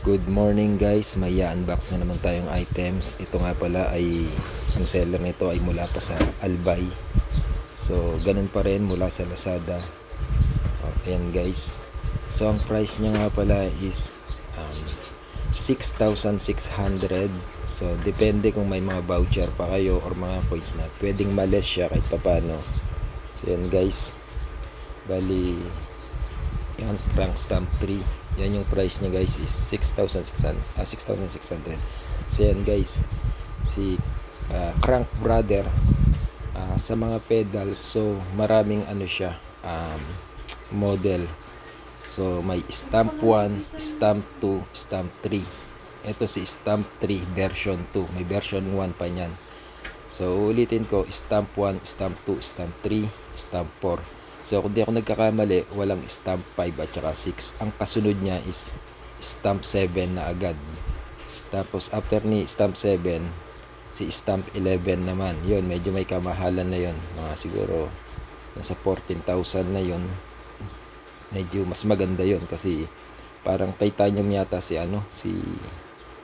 Good morning guys, may unbox na naman tayong items. Ito nga pala ay ang seller nito ay mula pa sa Albay. So ganun pa rin mula sa Lazada. Ayan guys. So ang price niya nga pala is 6,600. So depende kung may mga voucher pa kayo or mga points na pwedeng ma-less siya kahit papano. So yan guys. Bali yan, crank stamp 3. Yan yung price niya guys is 6,600. So yan guys, si Crank Brother sa mga pedals. So maraming ano siya, model. So may stamp 1, stamp 2, stamp 3. Ito si stamp 3 version 2. May version 1 pa niyan. So ulitin ko, stamp 1, stamp 2, stamp 3, stamp 4. So kung di ako nagkakamali, walang stamp 5 at saka 6. Ang kasunod niya is stamp 7 na agad. Tapos after ni stamp 7, si stamp 11 naman. Yun, medyo may kamahalan na yun. Mga siguro nasa 14,000 na yun. Medyo mas maganda yun kasi parang titanium yata si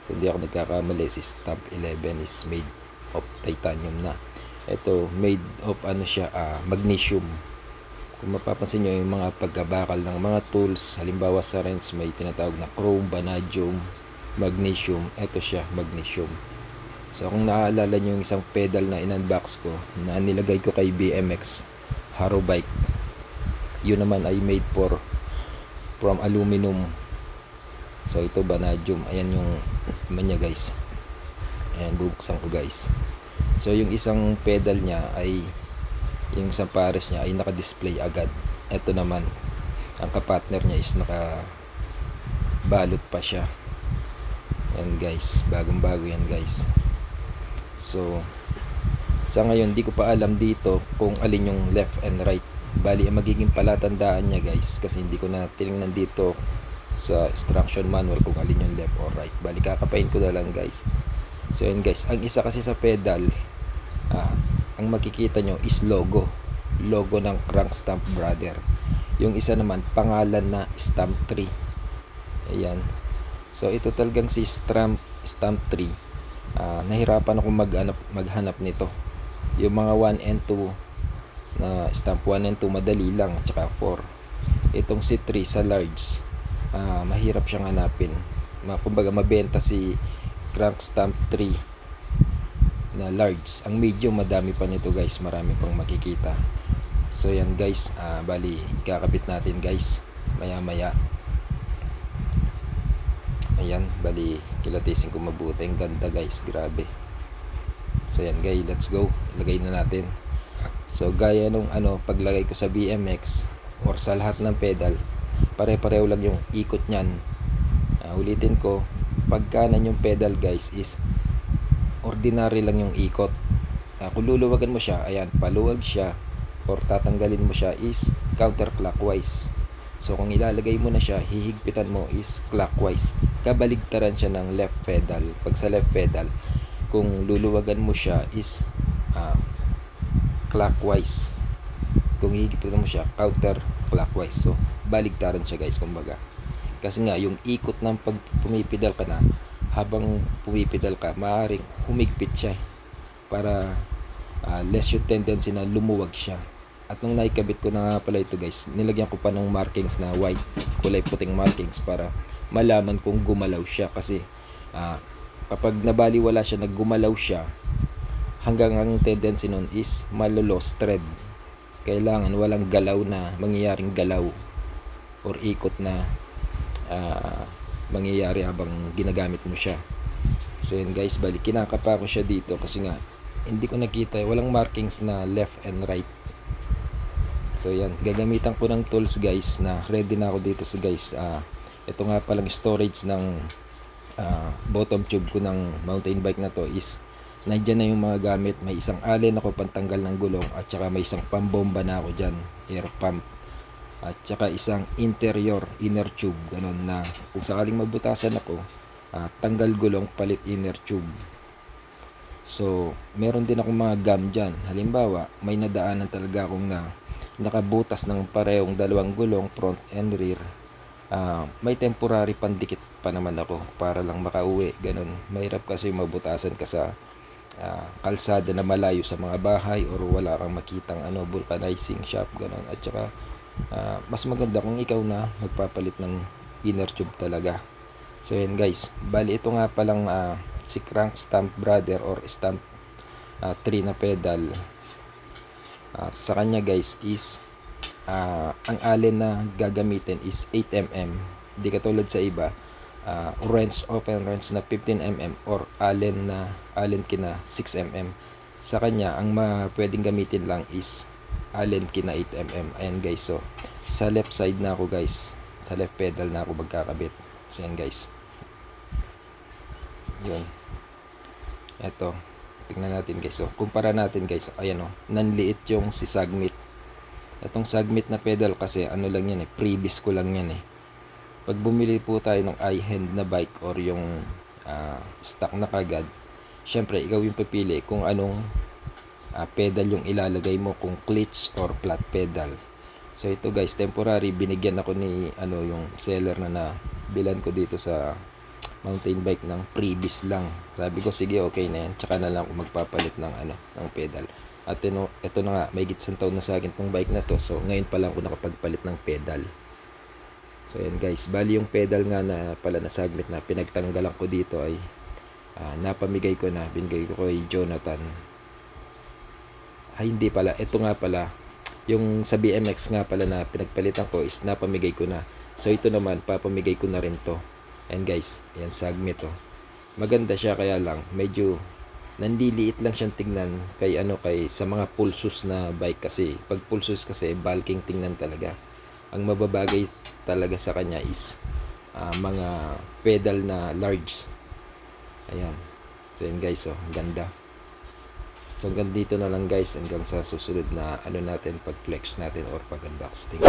kung di ako nagkakamali, si stamp 11 is made of titanium na. Ito made of siya, magnesium. Kung mapapansin nyo yung mga pagkabakal ng mga tools, halimbawa sa wrench may tinatawag na chrome, vanadium, magnesium. Ito siya, magnesium. So kung naaalala nyo yung isang pedal na in-unbox ko na nilagay ko kay BMX Haro Bike, yun naman ay made from aluminum. So ito vanadium. Ayan yung naman niya guys. Ayan, bubuksan ko guys. So yung isang pedal niya ay, yung isang pares niya ay naka-display agad. Ito naman, ang kapartner niya is naka-balot pa siya. Yan guys, bagong-bago yan guys. So, sa ngayon, di ko pa alam dito kung alin yung left and right. Bali, ang magiging palatandaan niya guys, kasi hindi ko na tinignan dito sa instruction manual kung alin yung left or right. Bali, kakapain ko na lang guys. So, yan guys, ang isa kasi sa pedal, ang makikita nyo is logo ng Crank Stamp Brother. Yung isa naman pangalan na stamp 3. Ayan. So ito talagang si stamp 3. Nahirapan ako maghanap nito. Yung mga 1 and 2 na stamp 1 and 2 madali lang, at saka 4. Itong si 3 sa large, mahirap siyang hanapin. Kumbaga mabenta si Crank Stamp 3 na large. Ang medium madami pa nito guys, marami pang makikita. So yan guys, bali ikakabit natin guys maya maya. Ayan, bali kilatisin ko mabuti. Ang ganda guys, grabe. So yan guys, let's go, ilagay na natin. So gaya nung paglagay ko sa BMX or sa lahat ng pedal, pare-pareho lang yung ikot nyan. Ulitin ko, pagkanan yung pedal guys is ordinary lang yung ikot. Kung luluwagan mo siya, ayan, paluwag siya, or tatanggalin mo siya is counterclockwise. So kung ilalagay mo na siya, hihigpitan mo is clockwise. Kabaligtaran siya ng left pedal. Pag sa left pedal, kung luluwagan mo siya is clockwise. Kung hihigpitan mo siya, counterclockwise. So baligtaran siya guys, kumbaga. Kasi nga yung ikot ng pag pumipedal ka na, habang pumipedal ka, maaaring humigpit siya para less yung tendency na lumuwag siya. At nung naikabit ko na nga pala ito guys, nilagyan ko pa ng markings na white, kulay puting markings para malaman kung gumalaw siya. Kasi kapag nabaliwala siya, naggumalaw siya, hanggang ang tendency nun is malo-lost thread. Kailangan walang galaw na mangyayaring galaw or ikot na mangyayari habang ginagamit mo siya. So yun guys, bali kinakapa ko siya dito kasi nga hindi ko nakita, walang markings na left and right. So yan, gagamitan ko ng tools guys, na ready na ako dito sa guys. Ito nga palang storage ng bottom tube ko ng mountain bike na to is nandiyan na yung mga gamit. May isang allen ako pantanggal ng gulong, at saka may isang pambomba na ako dyan, air pump, at saka isang inner tube, ganun, na kung sakaling mabutasan ako, tanggal gulong, palit inner tube. So meron din akong mga gum dyan. Halimbawa may nadaanan talaga akong nakabutas ng parehong dalawang gulong, front and rear, may temporary pandikit pa naman ako para lang makauwi, ganun. Mahirap kasi mabutasan ka sa kalsada na malayo sa mga bahay or wala kang makitang vulcanizing shop, ganun. At saka mas maganda kung ikaw na magpapalit ng inner tube talaga. So yan guys, bali ito nga palang si Crank Stamp Brother or Stamp 3 na pedal. Sa kanya guys is ang allen na gagamitin is 8mm. Di katulad sa iba, wrench, open wrench na 15mm or allen key na 6mm. Sa kanya, ang pwedeng gamitin lang is allen key na 8mm. Ayan guys, so sa left side na ako guys, sa left pedal na ako magkakabit. So yan guys, yun, eto, tingnan natin guys. So kumpara natin guys, ayan nanliit yung si Sagmit. Itong Sagmit na pedal kasi lang yan previous ko lang yan Pag bumili po tayo ng i-hand na bike or yung stock na kagad, syempre ikaw yung pipili kung anong pedal yung ilalagay mo, kung clutch or flat pedal. So ito guys, temporary binigyan ako ni yung seller na bilan ko dito sa mountain bike ng previous lang. Sabi ko sige, okay na yan, tsaka na lang ako magpapalit ng ng pedal. At ito na nga, may gitsang taon na sa akin tong bike na to. So ngayon pa lang ako nakapagpalit ng pedal. So yan guys, bali yung pedal nga na pala na Sagmit na pinagtanggalan ko dito ay napamigay ko na, binigay ko kay Jonathan. Ay hindi pala, ito nga pala yung sa BMX nga pala na pinagpalitan ko is napamigay ko na. So ito naman, papamigay ko na rin to. And guys, yan Sagmit maganda siya, kaya lang medyo nandiliit lang siyang tingnan kay sa mga pulsus na bike. Kasi pag pulsus kasi bulking tingnan talaga. Ang mababagay talaga sa kanya is mga pedal na large. Ayan, so yan guys, ganda. So hanggang dito na lang guys, hanggang sa susunod na natin pag flex natin or pag unboxing.